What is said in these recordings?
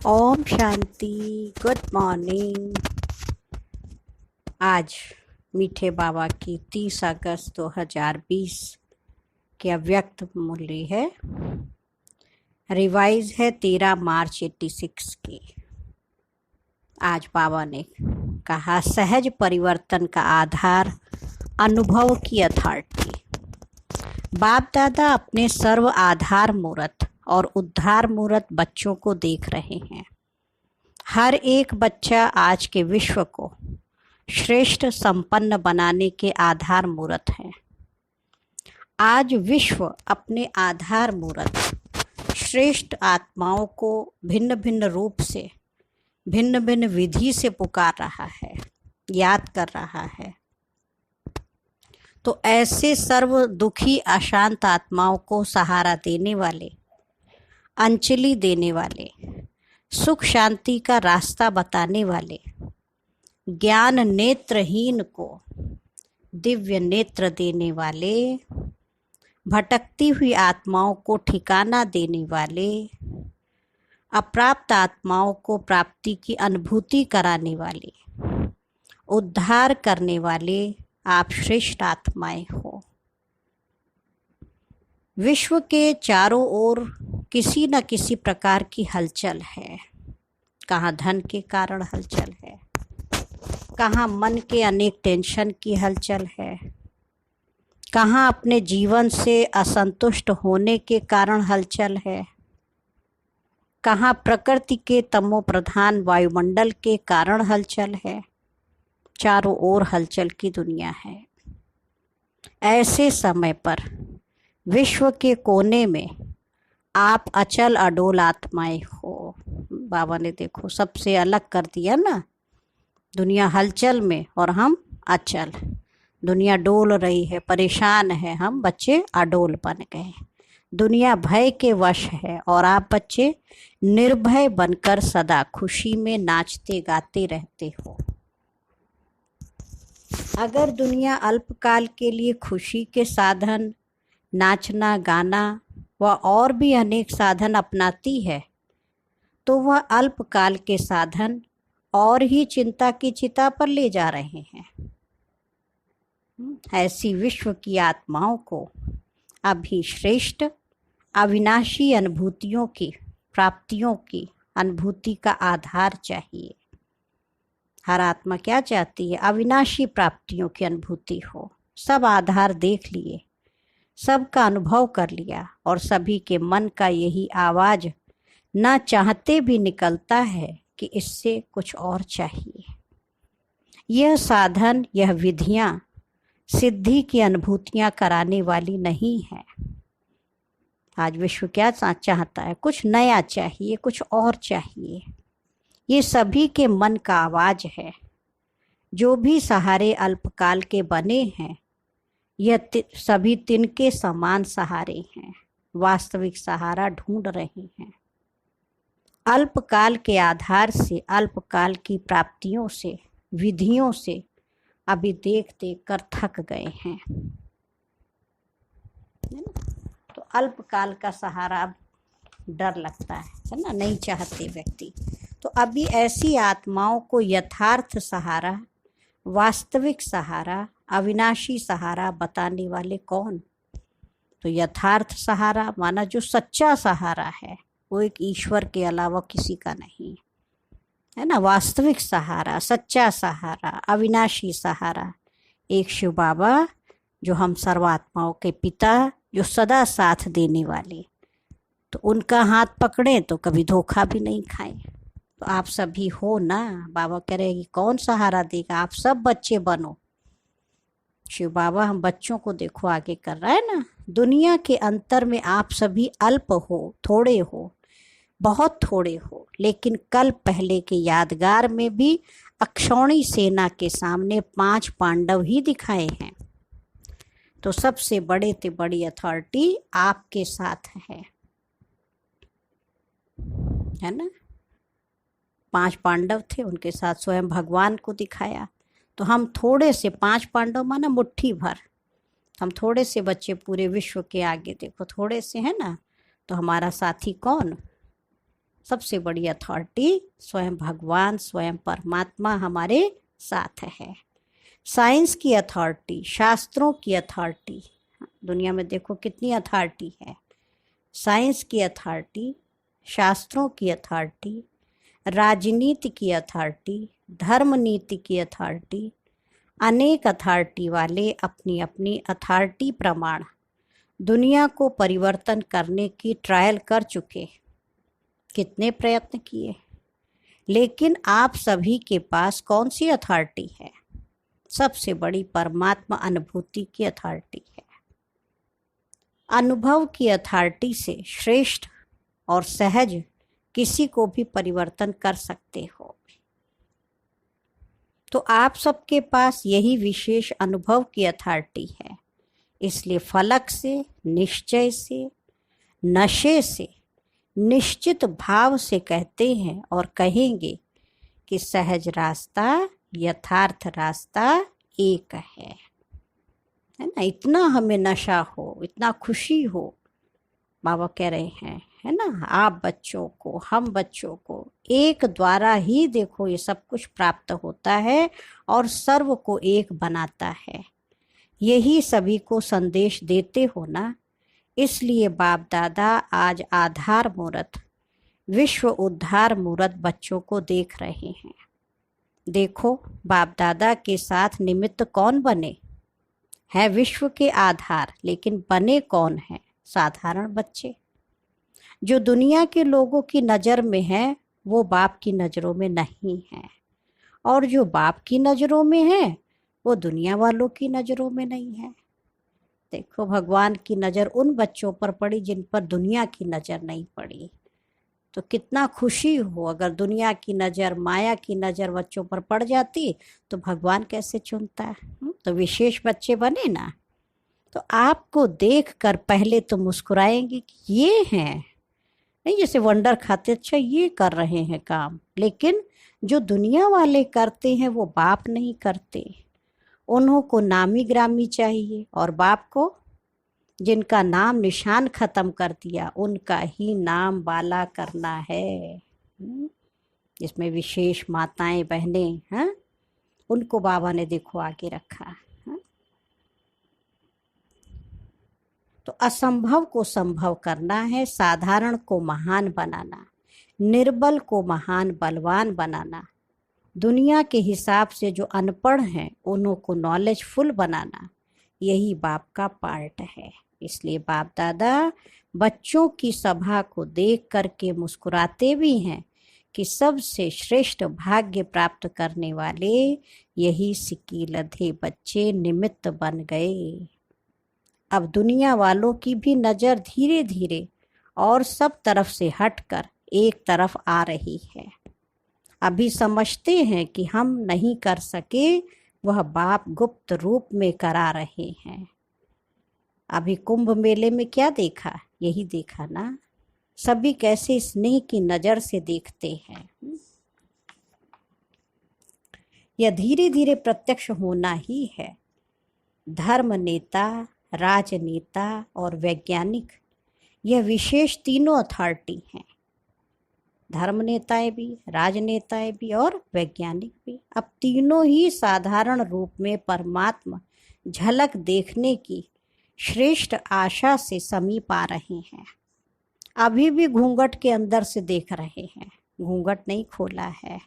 Om Shanti. Good morning. आज मीठे बाबा की 30 अगस्त 2020 के अव्यक्त मूल्य है। रिवाइज है 13 मार्च 86 की। आज बाबा ने कहा, सहज परिवर्तन का आधार अनुभव की अथॉरिटी। बाप दादा अपने सर्व आधार मूर्त और उद्धार मूर्त बच्चों को देख रहे हैं। हर एक बच्चा आज के विश्व को श्रेष्ठ संपन्न बनाने के आधार मूर्त है। आज विश्व अपने आधार मूर्त श्रेष्ठ आत्माओं को भिन्न भिन्न रूप से, भिन्न भिन्न विधि से पुकार रहा है, याद कर रहा है। तो ऐसे सर्व दुखी अशांत आत्माओं को सहारा देने वाले, अंजलि देने वाले, सुख शांति का रास्ता बताने वाले, ज्ञान नेत्रहीन को दिव्य नेत्र देने वाले, भटकती हुई आत्माओं को ठिकाना देने वाले, अप्राप्त आत्माओं को प्राप्ति की अनुभूति कराने वाले, उद्धार करने वाले आप श्रेष्ठ आत्माएं हो। विश्व के चारों ओर किसी न किसी प्रकार की हलचल है। कहाँ धन के कारण हलचल है, कहाँ मन के अनेक टेंशन की हलचल है, कहाँ अपने जीवन से असंतुष्ट होने के कारण हलचल है, कहाँ प्रकृति के तमो प्रधान वायुमंडल के कारण हलचल है। चारों ओर हलचल की दुनिया है। ऐसे समय पर विश्व के कोने में आप अचल अडोल आत्माएं हो। बाबा ने देखो सबसे अलग कर दिया ना, दुनिया हलचल में और हम अचल। दुनिया डोल रही है, परेशान है, हम बच्चे अडोल बन गए। दुनिया भय के वश है और आप बच्चे निर्भय बनकर सदा खुशी में नाचते गाते रहते हो। अगर दुनिया अल्पकाल के लिए खुशी के साधन, नाचना गाना व और भी अनेक साधन अपनाती है, तो वह अल्पकाल के साधन और ही चिंता की चिता पर ले जा रहे हैं। ऐसी विश्व की आत्माओं को अभी श्रेष्ठ अविनाशी अनुभूतियों की, प्राप्तियों की अनुभूति का आधार चाहिए। हर आत्मा क्या चाहती है? अविनाशी प्राप्तियों की अनुभूति हो। सब आधार देख लिए, सबका अनुभव कर लिया और सभी के मन का यही आवाज न चाहते भी निकलता है कि इससे कुछ और चाहिए। यह साधन, यह विधियां सिद्धि की अनुभूतियां कराने वाली नहीं है। आज विश्व क्या चाहता है? कुछ नया चाहिए, कुछ और चाहिए। ये सभी के मन का आवाज है। जो भी सहारे अल्पकाल के बने हैं, यह सभी तिनके समान सहारे हैं, वास्तविक सहारा ढूंढ रहे हैं। अल्पकाल के आधार से, अल्पकाल की प्राप्तियों से, विधियों से अभी देख देख कर थक गए हैं। तो अल्पकाल का सहारा अब डर लगता है ना, नहीं चाहते व्यक्ति। तो अभी ऐसी आत्माओं को यथार्थ सहारा, वास्तविक सहारा, अविनाशी सहारा बताने वाले कौन? तो यथार्थ सहारा माना जो सच्चा सहारा है, वो एक ईश्वर के अलावा किसी का नहीं है ना। वास्तविक सहारा, सच्चा सहारा, अविनाशी सहारा एक शिव बाबा, जो हम सर्वात्माओं के पिता, जो सदा साथ देने वाले। तो उनका हाथ पकड़े तो कभी धोखा भी नहीं खाएं। तो आप सभी हो ना। बाबा कह रहे हैं कि कौन सहारा देगा? आप सब बच्चे बनो। शिव बाबा हम बच्चों को देखो आगे कर रहा है ना। दुनिया के अंतर में आप सभी अल्प हो, थोड़े हो, बहुत थोड़े हो, लेकिन कल पहले के यादगार में भी अक्षौणी सेना के सामने 5 पांडव ही दिखाए हैं। तो सबसे बड़े से बड़ी अथॉरिटी आपके साथ है ना। 5 पांडव थे, उनके साथ स्वयं भगवान को दिखाया। तो हम थोड़े से, 5 पांडव माना मुट्ठी भर, हम थोड़े से बच्चे पूरे विश्व के आगे देखो, थोड़े से है ना। तो हमारा साथी कौन? सबसे बड़ी अथॉरिटी स्वयं भगवान, स्वयं परमात्मा हमारे साथ है। साइंस की अथॉरिटी, शास्त्रों की अथॉरिटी, दुनिया में देखो कितनी अथॉरिटी है। साइंस की अथॉरिटी, शास्त्रों की अथॉरिटी, राजनीति की अथॉरिटी, धर्म नीति की अथॉरिटी, अनेक अथॉरिटी वाले अपनी अपनी अथॉरिटी प्रमाण दुनिया को परिवर्तन करने की ट्रायल कर चुके, कितने प्रयत्न किए, लेकिन आप सभी के पास कौन सी अथॉरिटी है? सबसे बड़ी परमात्मा अनुभूति की अथॉरिटी है। अनुभव की अथॉरिटी से श्रेष्ठ और सहज किसी को भी परिवर्तन कर सकते हो। तो आप सबके पास यही विशेष अनुभव की अथॉरिटी है। इसलिए फलक से, निश्चय से, नशे से, निश्चित भाव से कहते हैं और कहेंगे कि सहज रास्ता, यथार्थ रास्ता एक है ना। इतना हमें नशा हो, इतना खुशी हो, बाबा कह रहे हैं, है ना, आप बच्चों को, हम बच्चों को एक द्वारा ही देखो ये सब कुछ प्राप्त होता है और सर्व को एक बनाता है। यही सभी को संदेश देते हो ना। इसलिए बाप दादा आज आधार मूर्त, विश्व उद्धार मूर्त बच्चों को देख रहे हैं। देखो बाप दादा के साथ निमित्त कौन बने हैं? विश्व के आधार, लेकिन बने कौन हैं? साधारण बच्चे। जो दुनिया के लोगों की नज़र में है वो बाप की नज़रों में नहीं है, और जो बाप की नज़रों में है वो दुनिया वालों की नज़रों में नहीं है। देखो भगवान की नज़र उन बच्चों पर पड़ी जिन पर दुनिया की नज़र नहीं पड़ी। तो कितना खुशी हो अगर दुनिया की नज़र, माया की नज़र बच्चों पर पड़ जाती तो भगवान कैसे चुनता। तो विशेष बच्चे बने ना, तो आपको देखकर पहले तो मुस्कुराएंगे कि ये हैं, नहीं जैसे वंडर खाते, अच्छा ये कर रहे हैं काम। लेकिन जो दुनिया वाले करते हैं वो बाप नहीं करते। उन्हों को नामी ग्रामी चाहिए, और बाप को जिनका नाम निशान खत्म कर दिया उनका ही नाम वाला करना है। जिसमें विशेष माताएं, बहनें, हैं, उनको बाबा ने देखो आगे रखा। तो असंभव को संभव करना है, साधारण को महान बनाना, निर्बल को महान बलवान बनाना, दुनिया के हिसाब से जो अनपढ़ हैं उन्हों को नॉलेजफुल बनाना, यही बाप का पार्ट है। इसलिए बाप दादा बच्चों की सभा को देख करके मुस्कुराते भी हैं कि सबसे श्रेष्ठ भाग्य प्राप्त करने वाले यही सिक्की लधे बच्चे निमित्त बन गए। अब दुनिया वालों की भी नज़र धीरे धीरे और सब तरफ से हटकर एक तरफ आ रही है। अभी समझते हैं कि हम नहीं कर सके, वह बाप गुप्त रूप में करा रहे हैं। अभी कुंभ मेले में क्या देखा? यही देखा ना, सभी कैसे स्नेह की नज़र से देखते हैं। यह धीरे धीरे प्रत्यक्ष होना ही है। धर्म नेता, राजनेता और वैज्ञानिक, यह विशेष तीनों अथॉरिटी हैं। धर्म नेताएं भी, राजनेताएं भी और वैज्ञानिक भी। अब तीनों ही साधारण रूप में परमात्मा झलक देखने की श्रेष्ठ आशा से समीप आ रहे हैं। अभी भी घूंघट के अंदर से देख रहे हैं, घूंघट नहीं खोला है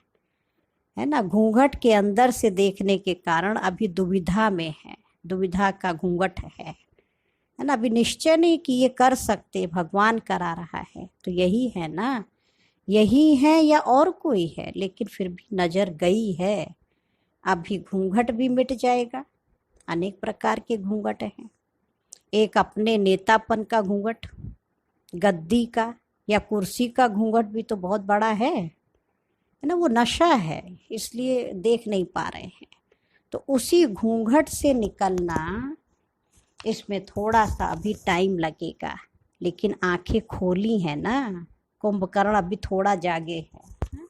ना। घूंघट के अंदर से देखने के कारण अभी दुविधा में है, दुविधा का घूंघट है ना। अभी निश्चय नहीं कि ये कर सकते, भगवान करा रहा है। तो यही है ना, यही है या और कोई है, लेकिन फिर भी नज़र गई है। अभी घूंघट भी मिट जाएगा। अनेक प्रकार के घूंघट हैं। एक अपने नेतापन का घूंघट, गद्दी का या कुर्सी का घूंघट भी तो बहुत बड़ा है ना। वो नशा है, इसलिए देख नहीं पा रहे हैं। तो उसी घूंघट से निकलना, इसमें थोड़ा सा अभी टाइम लगेगा, लेकिन आंखें खोली हैं ना। कुंभकर्ण अभी थोड़ा जागे हैं।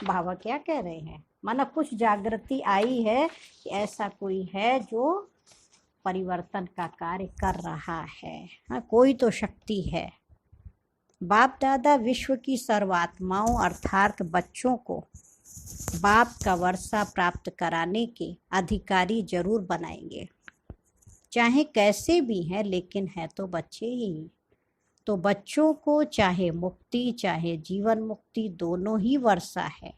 बाबा क्या कह रहे हैं, माना कुछ जागृति आई है कि ऐसा कोई है जो परिवर्तन का कार्य कर रहा है। हाँ, कोई तो शक्ति है बाप दादा विश्व की सर्वात्माओं अर्थात बच्चों को बाप का वर्षा प्राप्त कराने के अधिकारी जरूर बनाएंगे, चाहे कैसे भी हैं, लेकिन है तो बच्चे ही। तो बच्चों को चाहे मुक्ति चाहे जीवन मुक्ति दोनों ही वर्षा है।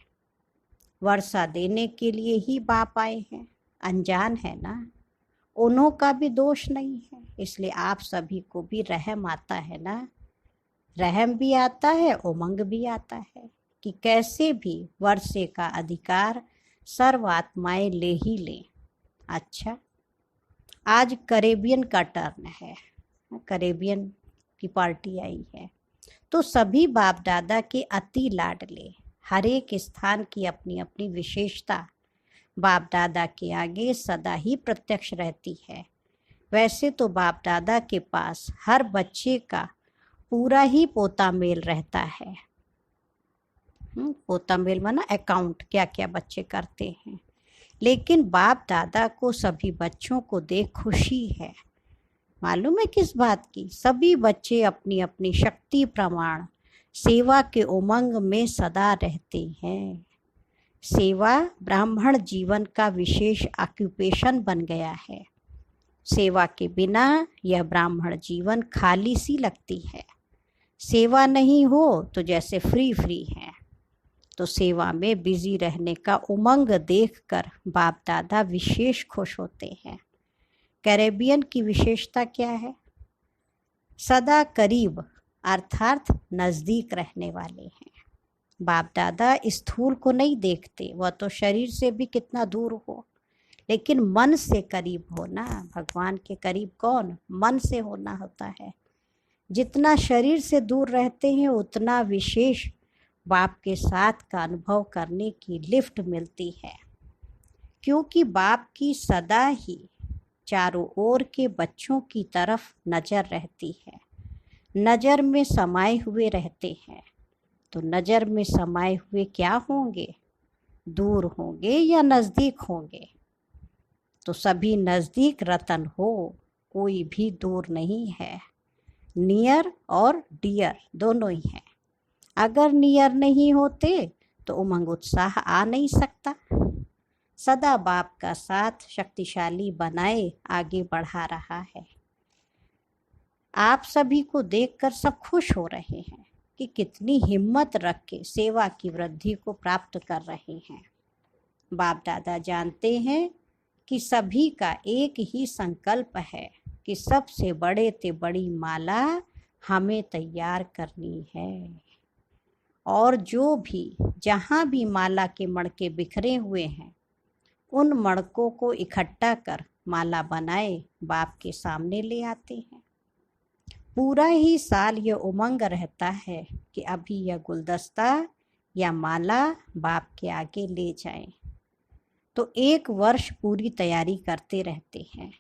वर्षा देने के लिए ही बाप आए हैं, अनजान है ना, उन्हों का भी दोष नहीं है। इसलिए आप सभी को भी रहम आता है ना, रहम भी आता है, उमंग भी आता है कि कैसे भी वर्षे का अधिकार सर्व आत्माएं ले ही लें। अच्छा, आज कैरेबियन का टर्न है, कैरेबियन की पार्टी आई है, तो सभी बाप दादा के अति लाडले, हर एक स्थान की अपनी अपनी विशेषता बाप दादा के आगे सदा ही प्रत्यक्ष रहती है। वैसे तो बाप दादा के पास हर बच्चे का पूरा ही पोता मेल रहता है। पोता मेल माना अकाउंट, क्या क्या बच्चे करते हैं, लेकिन बाप दादा को सभी बच्चों को देख खुशी है। मालूम है किस बात की? सभी बच्चे अपनी अपनी शक्ति प्रमाण सेवा के उमंग में सदा रहते हैं। सेवा ब्राह्मण जीवन का विशेष ऑक्यूपेशन बन गया है। सेवा के बिना यह ब्राह्मण जीवन खाली सी लगती है। सेवा नहीं हो तो जैसे फ्री फ्री है। तो सेवा में बिजी रहने का उमंग देखकर बाप दादा विशेष खुश होते हैं। कैरेबियन की विशेषता क्या है? सदा करीब अर्थात नज़दीक रहने वाले हैं। बाप दादा स्थूल को नहीं देखते, वह तो शरीर से भी कितना दूर हो, लेकिन मन से करीब होना। भगवान के करीब कौन? मन से होना होता है। जितना शरीर से दूर रहते हैं उतना विशेष बाप के साथ का अनुभव करने की लिफ्ट मिलती है, क्योंकि बाप की सदा ही चारों ओर के बच्चों की तरफ नज़र रहती है। नज़र में समाये हुए रहते हैं। तो नज़र में समाये हुए क्या होंगे? दूर होंगे या नज़दीक होंगे? तो सभी नज़दीक रतन हो, कोई भी दूर नहीं है। नियर और डियर दोनों ही हैं। अगर नियर नहीं होते तो उमंग उत्साह आ नहीं सकता। सदा बाप का साथ शक्तिशाली बनाए आगे बढ़ा रहा है। आप सभी को देखकर सब खुश हो रहे हैं कि कितनी हिम्मत रख के सेवा की वृद्धि को प्राप्त कर रहे हैं। बाप दादा जानते हैं कि सभी का एक ही संकल्प है कि सबसे बड़े ते बड़ी माला हमें तैयार करनी है। और जो भी जहाँ भी माला के मणके बिखरे हुए हैं, उन मणकों को इकट्ठा कर माला बनाए बाप के सामने ले आते हैं। पूरा ही साल यह उमंग रहता है कि अभी यह गुलदस्ता या माला बाप के आगे ले जाएं। तो एक वर्ष पूरी तैयारी करते रहते हैं।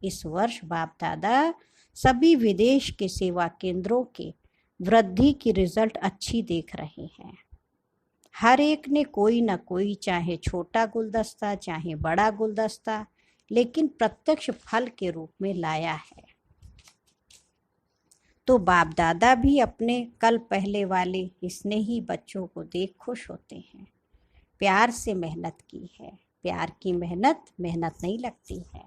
इस वर्ष बाप दादा सभी विदेश के सेवा केंद्रों के वृद्धि की रिजल्ट अच्छी देख रहे हैं। हर एक ने कोई ना कोई, चाहे छोटा गुलदस्ता चाहे बड़ा गुलदस्ता, लेकिन प्रत्यक्ष फल के रूप में लाया है। तो बाप दादा भी अपने कल पहले वाले स्नेही बच्चों को देख खुश होते हैं। प्यार से मेहनत की है। प्यार की मेहनत नहीं लगती है।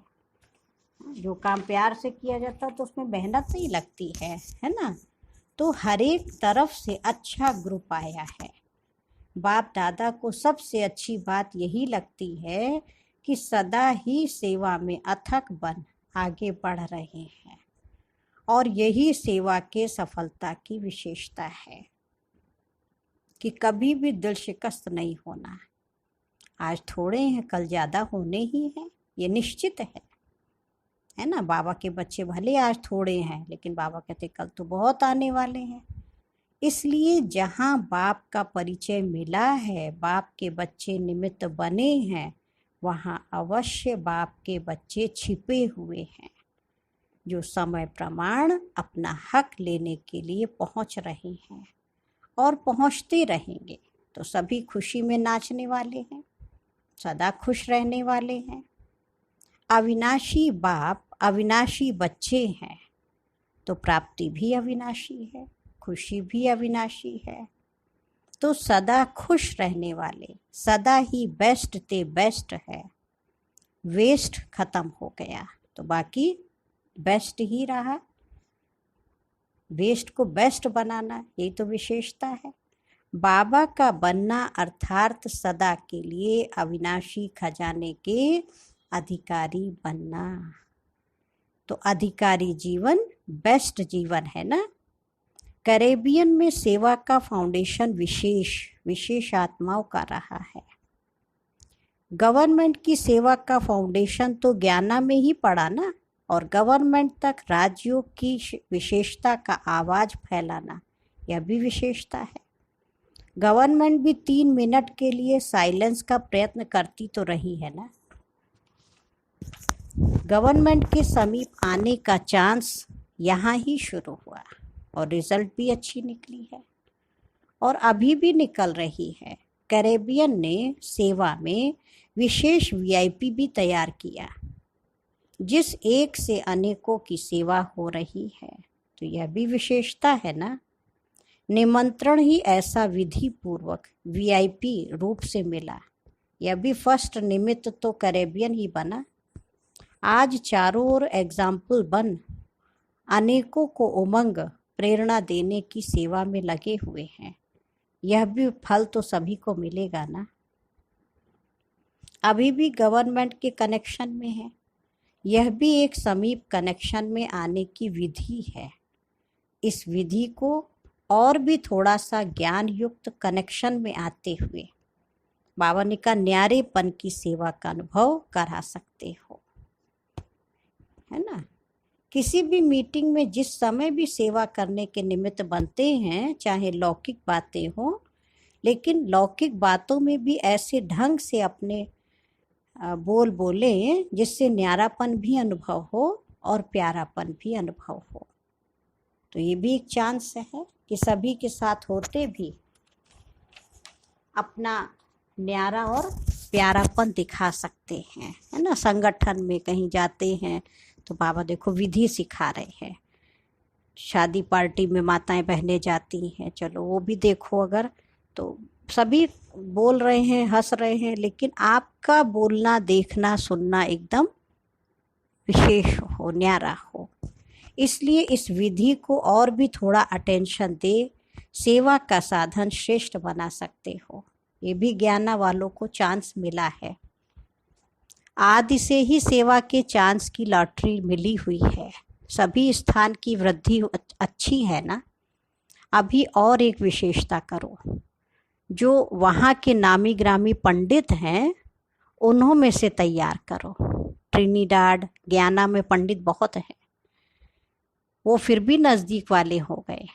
जो काम प्यार से किया जाता तो उसमें मेहनत नहीं लगती है ना। तो हर एक तरफ से अच्छा ग्रुप आया है। बाप दादा को सबसे अच्छी बात यही लगती है कि सदा ही सेवा में अथक बन आगे बढ़ रहे हैं, और यही सेवा के सफलता की विशेषता है कि कभी भी दिल शिकस्त नहीं होना। आज थोड़े हैं, कल ज़्यादा होने ही हैं, ये निश्चित है ना। बाबा के बच्चे भले आज थोड़े हैं, लेकिन बाबा कहते कल तो बहुत आने वाले हैं। इसलिए जहाँ बाप का परिचय मिला है, बाप के बच्चे निमित्त बने हैं, वहाँ अवश्य बाप के बच्चे छिपे हुए हैं, जो समय प्रमाण अपना हक लेने के लिए पहुँच रहे हैं और पहुँचते रहेंगे। तो सभी खुशी में नाचने वाले हैं, सदा खुश रहने वाले हैं। अविनाशी बाप अविनाशी बच्चे हैं, तो प्राप्ति भी अविनाशी है। खुशी भी अविनाशी है। तो सदा खुश रहने वाले, सदा ही बेस्ट ते बेस्ट है। वेस्ट खत्म हो गया तो बाकी बेस्ट ही रहा। वेस्ट को बेस्ट बनाना, यही तो विशेषता है। बाबा का बनना अर्थात सदा के लिए अविनाशी खजाने के अधिकारी बनना। तो अधिकारी जीवन बेस्ट जीवन है ना। कैरेबियन में सेवा का फाउंडेशन विशेष आत्माओं का रहा है। गवर्नमेंट की सेवा का फाउंडेशन तो ज्ञाना में ही पड़ा ना, और गवर्नमेंट तक राज्यों की विशेषता का आवाज फैलाना, यह भी विशेषता है। गवर्नमेंट भी 3 मिनट के लिए साइलेंस का प्रयत्न करती तो रही है ना। गवर्नमेंट के समीप आने का चांस यहाँ ही शुरू हुआ और रिजल्ट भी अच्छी निकली है और अभी भी निकल रही है। कैरेबियन ने सेवा में विशेष वीआईपी भी तैयार किया, जिस एक से अनेकों की सेवा हो रही है। तो यह भी विशेषता है ना। निमंत्रण ही ऐसा विधि पूर्वक वीआईपी रूप से मिला, यह भी फर्स्ट निमित्त तो कैरेबियन ही बना। आज चारों ओर एग्जाम्पल बन अनेकों को उमंग प्रेरणा देने की सेवा में लगे हुए हैं। यह भी फल तो सभी को मिलेगा ना। अभी भी गवर्नमेंट के कनेक्शन में है, यह भी एक समीप कनेक्शन में आने की विधि है। इस विधि को और भी थोड़ा सा ज्ञान युक्त कनेक्शन में आते हुए बाबा ने कहा न्यारेपन की सेवा का अनुभव करा सकते हो, है ना। किसी भी मीटिंग में जिस समय भी सेवा करने के निमित्त बनते हैं, चाहे लौकिक बातें हों, लेकिन लौकिक बातों में भी ऐसे ढंग से अपने बोले जिससे न्यारापन भी अनुभव हो और प्यारापन भी अनुभव हो। तो ये भी एक चांस है कि सभी के साथ होते भी अपना न्यारा और प्यारापन दिखा सकते हैं, है ना। संगठन में कहीं जाते हैं तो बाबा देखो विधि सिखा रहे हैं। शादी पार्टी में माताएं बहनें जाती हैं, चलो वो भी देखो। अगर तो सभी बोल रहे हैं, हंस रहे हैं, लेकिन आपका बोलना, देखना, सुनना एकदम विशेष हो, न्यारा हो। इसलिए इस विधि को और भी थोड़ा अटेंशन दे सेवा का साधन श्रेष्ठ बना सकते हो। ये भी ज्ञाना वालों को चांस मिला है। आदि से ही सेवा के चांस की लॉटरी मिली हुई है। सभी स्थान की वृद्धि अच्छी है ना। अभी और एक विशेषता करो, जो वहाँ के नामी ग्रामी पंडित हैं उन्हों में से तैयार करो। ट्रिनिडाड ज्ञाना में पंडित बहुत हैं, वो फिर भी नज़दीक वाले हो गए,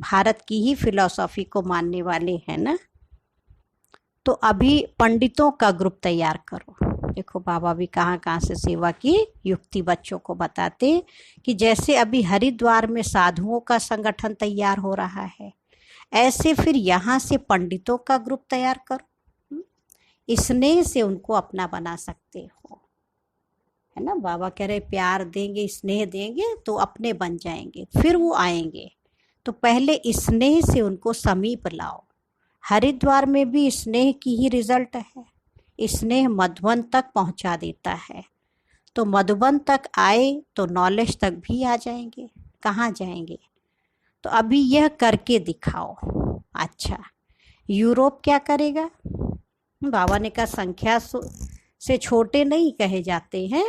भारत की ही फिलॉसफी को मानने वाले हैं ना। तो अभी पंडितों का ग्रुप तैयार करो। देखो बाबा भी कहाँ कहाँ से सेवा की युक्ति बच्चों को बताते कि जैसे अभी हरिद्वार में साधुओं का संगठन तैयार हो रहा है, ऐसे फिर यहाँ से पंडितों का ग्रुप तैयार करो। स्नेह से उनको अपना बना सकते हो, है ना। बाबा कह रहे प्यार देंगे, स्नेह देंगे तो अपने बन जाएंगे, फिर वो आएंगे। तो पहले स्नेह से उनको समीप लाओ। हरिद्वार में भी स्नेह की ही रिजल्ट है। स्नेह मधुबन तक पहुंचा देता है। तो मधुबन तक आए तो नॉलेज तक भी आ जाएंगे। कहाँ जाएंगे? तो अभी यह करके दिखाओ। अच्छा, यूरोप क्या करेगा? बाबा ने कहा संख्या से छोटे नहीं कहे जाते हैं।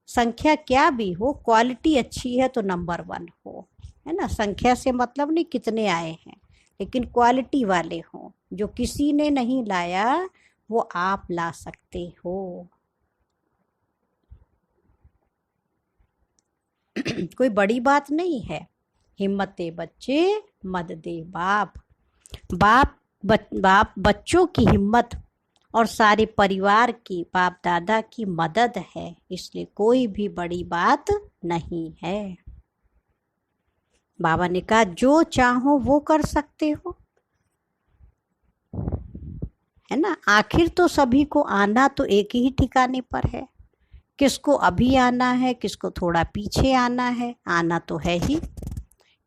संख्या क्या भी हो, क्वालिटी अच्छी है तो नंबर 1 हो, है ना। संख्या से मतलब नहीं कितने आए हैं, लेकिन क्वालिटी वाले हों। जो किसी ने नहीं लाया वो आप ला सकते हो। कोई बड़ी बात नहीं है। हिम्मते बच्चे मद दे बाप। बाप बच्चों की हिम्मत और सारे परिवार की, बाप दादा की मदद है, इसलिए कोई भी बड़ी बात नहीं है। बाबा ने कहा जो चाहो वो कर सकते हो, है ना। आखिर तो सभी को आना तो एक ही ठिकाने पर है। किसको अभी आना है, किसको थोड़ा पीछे आना है, आना तो है ही।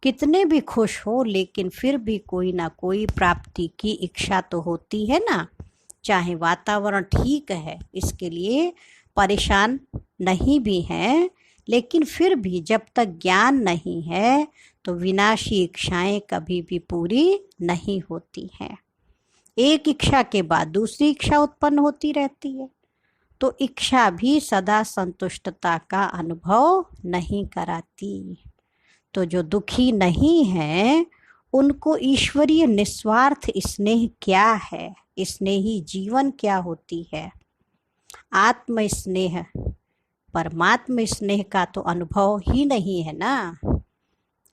कितने भी खुश हो लेकिन फिर भी कोई ना कोई प्राप्ति की इच्छा तो होती है ना। चाहे वातावरण ठीक है, इसके लिए परेशान नहीं भी हैं, लेकिन फिर भी जब तक ज्ञान नहीं है तो विनाशी इच्छाएं कभी भी पूरी नहीं होती हैं। एक इच्छा के बाद दूसरी इच्छा उत्पन्न होती रहती है, तो इच्छा भी सदा संतुष्टता का अनुभव नहीं कराती। तो जो दुखी नहीं है उनको ईश्वरीय निस्वार्थ स्नेह क्या है, स्नेही जीवन क्या होती है, आत्म स्नेह, परमात्म स्नेह का तो अनुभव ही नहीं है ना।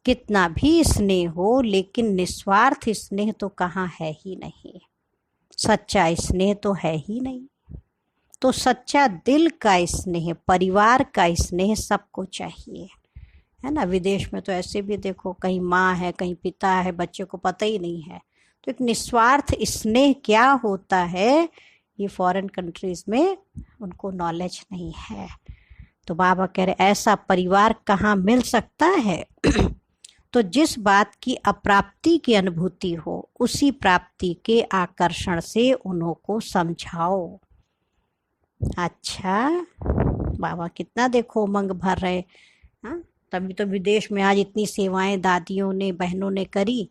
कितना भी स्नेह हो लेकिन निस्वार्थ स्नेह तो कहाँ है ही नहीं, सच्चा स्नेह तो है ही नहीं। तो सच्चा दिल का स्नेह, परिवार का स्नेह सबको चाहिए, है ना। विदेश में तो ऐसे भी देखो, कहीं माँ है कहीं पिता है, बच्चे को पता ही नहीं है। तो एक निस्वार्थ स्नेह क्या होता है ये फॉरेन कंट्रीज में उनको नॉलेज नहीं है। तो बाबा कह रहे ऐसा परिवार कहाँ मिल सकता है तो जिस बात की अप्राप्ति की अनुभूति हो उसी प्राप्ति के आकर्षण से उन्हों को समझाओ। अच्छा, बाबा कितना देखो उमंग भर रहे। हाँ, तभी तो विदेश में आज इतनी सेवाएं दादियों ने बहनों ने करी,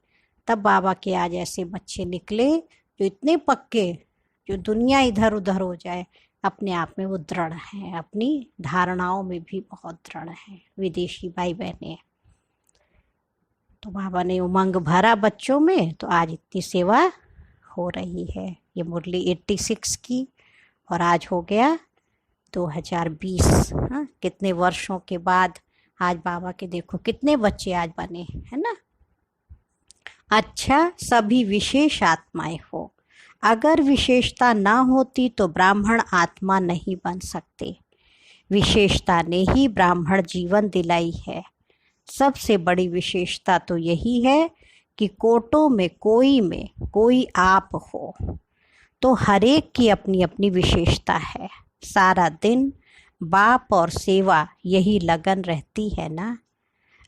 तब बाबा के आज ऐसे बच्चे निकले जो इतने पक्के, जो दुनिया इधर उधर हो जाए अपने आप में वो दृढ़ हैं, अपनी धारणाओं में भी बहुत दृढ़ हैं विदेशी भाई बहनें। तो बाबा ने उमंग भरा बच्चों में, तो आज इतनी सेवा हो रही है। ये मुरली 86 की और आज हो गया 2020। हाँ, कितने वर्षों के बाद आज बाबा के देखो कितने बच्चे आज बने, है ना। अच्छा, सभी विशेष आत्माएं हो, अगर विशेषता ना होती तो ब्राह्मण आत्मा नहीं बन सकते। विशेषता ने ही ब्राह्मण जीवन दिलाई है। सबसे बड़ी विशेषता तो यही है कि कोटों में कोई आप हो। तो हरेक की अपनी अपनी विशेषता है। सारा दिन बाप और सेवा यही लगन रहती है ना।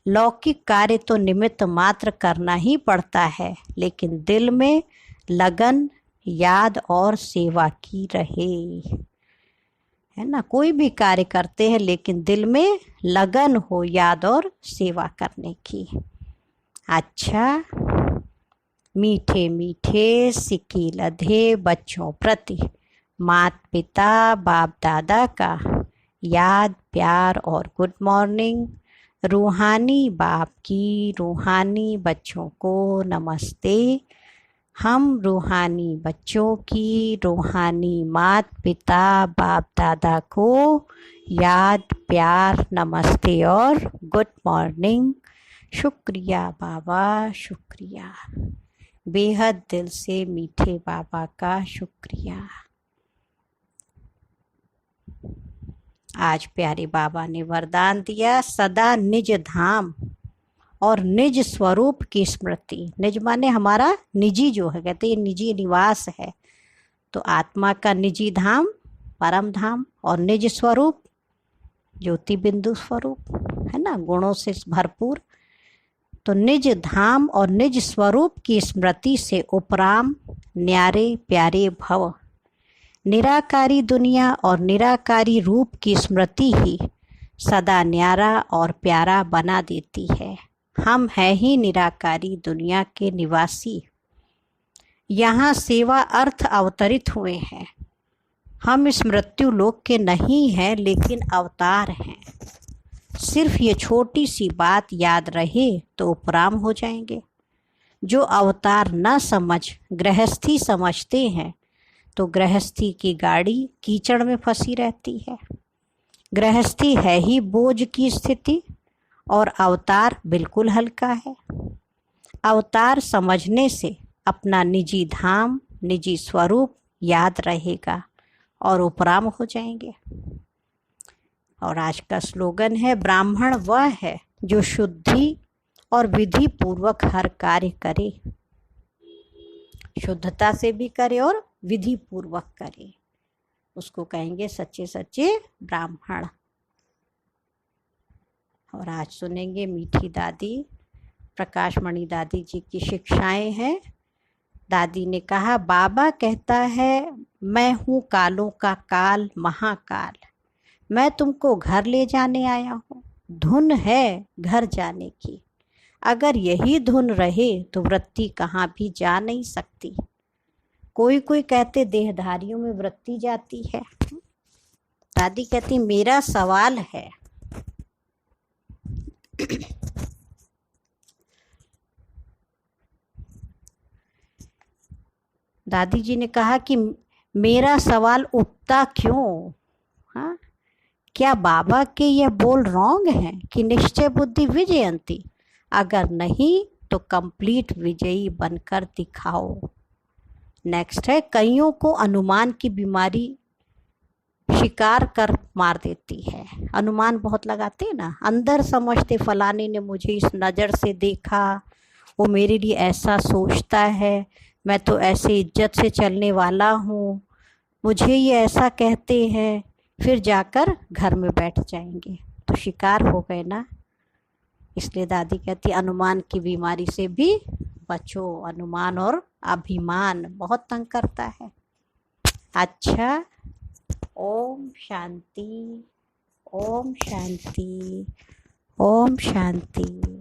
लौकिक कार्य तो निमित्त मात्र करना ही पड़ता है, लेकिन दिल में लगन, याद और सेवा की रहे, है ना। कोई भी कार्य करते हैं लेकिन दिल में लगन हो याद और सेवा करने की। अच्छा, मीठे मीठे सिक्की लधे बच्चों प्रति माता पिता बाप दादा का याद प्यार और गुड मॉर्निंग। रूहानी बाप की रूहानी बच्चों को नमस्ते। हम रूहानी बच्चों की रूहानी माता पिता बाप दादा को याद प्यार नमस्ते और गुड मॉर्निंग। शुक्रिया बाबा, शुक्रिया, बेहद दिल से मीठे बाबा का शुक्रिया। आज प्यारे बाबा ने वरदान दिया, सदा निज धाम और निज स्वरूप की स्मृति। निज माने हमारा निजी जो है, कहते ये निजी निवास है। तो आत्मा का निजी धाम परम धाम और निज स्वरूप ज्योति बिंदु स्वरूप, है ना, गुणों से भरपूर। तो निज धाम और निज स्वरूप की स्मृति से उपराम न्यारे प्यारे भव। निराकारी दुनिया और निराकारी रूप की स्मृति ही सदा न्यारा और प्यारा बना देती है। हम हैं ही निराकारी दुनिया के निवासी। यहाँ सेवा अर्थ अवतरित हुए हैं। हम इस मृत्यु लोक के नहीं हैं लेकिन अवतार हैं। सिर्फ ये छोटी सी बात याद रहे तो उपराम हो जाएंगे। जो अवतार न समझ गृहस्थी समझते हैं तो गृहस्थी की गाड़ी कीचड़ में फंसी रहती है। गृहस्थी है ही बोझ की स्थिति और अवतार बिल्कुल हल्का है। अवतार समझने से अपना निजी धाम निजी स्वरूप याद रहेगा और उपराम हो जाएंगे। और आज का स्लोगन है, ब्राह्मण वह है जो शुद्धि और विधि पूर्वक हर कार्य करे। शुद्धता से भी करे और विधि पूर्वक करे, उसको कहेंगे सच्चे सच्चे ब्राह्मण। और आज सुनेंगे मीठी दादी प्रकाश मणि दादी जी की शिक्षाएं हैं। दादी ने कहा, बाबा कहता है मैं हूँ कालों का काल महाकाल, मैं तुमको घर ले जाने आया हूँ। धुन है घर जाने की, अगर यही धुन रहे तो वृत्ति कहाँ भी जा नहीं सकती। कोई कोई कहते देहधारियों में वृत्ति जाती है। दादी कहती मेरा सवाल है, दादी जी ने कहा कि मेरा सवाल उठता क्यों? हाँ, क्या बाबा के ये बोल रॉन्ग हैं कि निश्चय बुद्धि विजयंती? अगर नहीं तो कंप्लीट विजयी बनकर दिखाओ। नेक्स्ट है, कईयों को अनुमान की बीमारी शिकार कर मार देती है। अनुमान बहुत लगाते हैं ना, अंदर समझते फलाने ने मुझे इस नज़र से देखा, वो मेरे लिए ऐसा सोचता है, मैं तो ऐसे इज्जत से चलने वाला हूँ, मुझे ये ऐसा कहते हैं, फिर जाकर घर में बैठ जाएंगे तो शिकार हो गए ना। इसलिए दादी कहती अनुमान की बीमारी से भी बचो। अनुमान और अभिमान बहुत तंग करता है। अच्छा, ओम शांति, ओम शांति, ओम शांति।